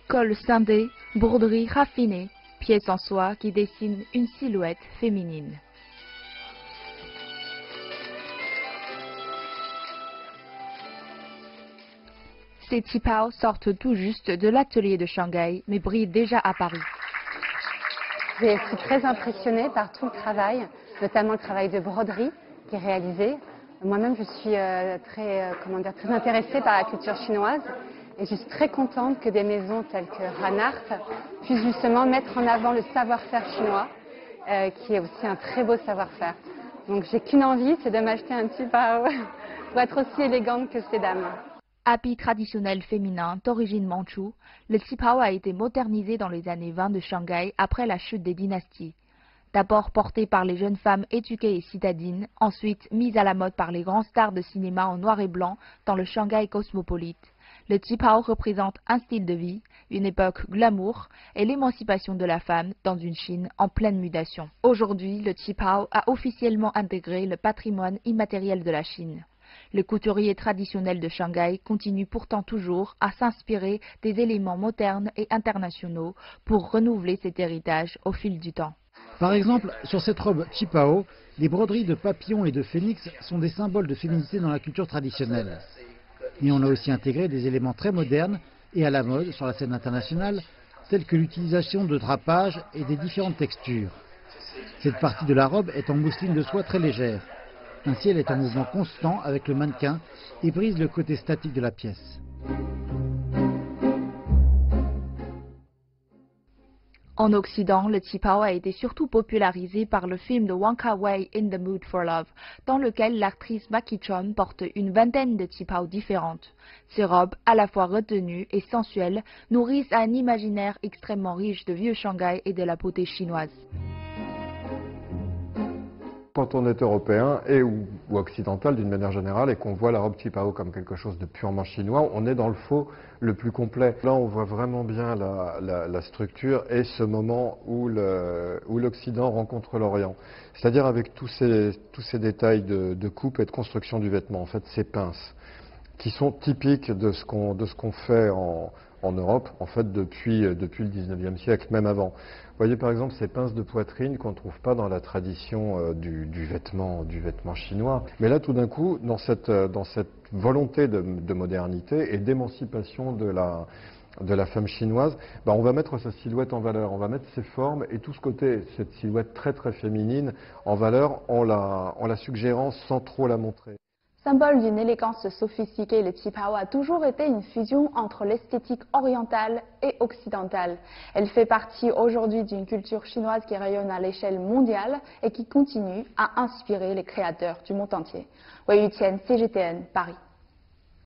Col scindé, broderie raffinée, pièce en soie qui dessine une silhouette féminine. Ces qipao sortent tout juste de l'atelier de Shanghai, mais brillent déjà à Paris. J'ai été très impressionnée par tout le travail, notamment le travail de broderie qui est réalisé. Moi-même, je suis très intéressée par la culture chinoise et je suis très contente que des maisons telles que Hanart puissent justement mettre en avant le savoir-faire chinois, qui est aussi un très beau savoir-faire. Donc j'ai qu'une envie, c'est de m'acheter un qipao pour être aussi élégante que ces dames. Habit traditionnel féminin d'origine mandchoue, le qipao a été modernisé dans les années 20 de Shanghai après la chute des dynasties. D'abord porté par les jeunes femmes éduquées et citadines, ensuite mis à la mode par les grands stars de cinéma en noir et blanc dans le Shanghai cosmopolite. Le qipao représente un style de vie, une époque glamour et l'émancipation de la femme dans une Chine en pleine mutation. Aujourd'hui, le qipao a officiellement intégré le patrimoine immatériel de la Chine. Le couturier traditionnel de Shanghai continue pourtant toujours à s'inspirer des éléments modernes et internationaux pour renouveler cet héritage au fil du temps. Par exemple, sur cette robe qipao, les broderies de papillons et de phénix sont des symboles de féminité dans la culture traditionnelle. Mais on a aussi intégré des éléments très modernes et à la mode sur la scène internationale, tels que l'utilisation de drapages et des différentes textures. Cette partie de la robe est en mousseline de soie très légère. Ainsi, elle est en mouvement constant avec le mannequin et brise le côté statique de la pièce. En Occident, le qipao a été surtout popularisé par le film de Wong Kar-wai In the Mood for Love, dans lequel l'actrice Ma Ki-cheon porte une vingtaine de qipao différentes. Ces robes, à la fois retenues et sensuelles, nourrissent un imaginaire extrêmement riche de vieux Shanghai et de la beauté chinoise. Quand on est européen ou occidental d'une manière générale et qu'on voit la robe qipao comme quelque chose de purement chinois, on est dans le faux le plus complet. Là, on voit vraiment bien la structure et ce moment où l'Occident rencontre l'Orient. C'est-à-dire avec tous ces détails de coupe et de construction du vêtement, en fait, ces pinces, qui sont typiques de ce qu'on fait en Europe, en fait, depuis le 19e siècle, même avant. Vous voyez par exemple ces pinces de poitrine qu'on ne trouve pas dans la tradition du vêtement chinois. Mais là, tout d'un coup, dans cette volonté de modernité et d'émancipation de la femme chinoise, on va mettre sa silhouette en valeur, on va mettre ses formes et tout ce côté, cette silhouette très très féminine, en valeur en la suggérant sans trop la montrer. Symbole d'une élégance sophistiquée, le qipao a toujours été une fusion entre l'esthétique orientale et occidentale. Elle fait partie aujourd'hui d'une culture chinoise qui rayonne à l'échelle mondiale et qui continue à inspirer les créateurs du monde entier. Wei Yuqian, CGTN, Paris.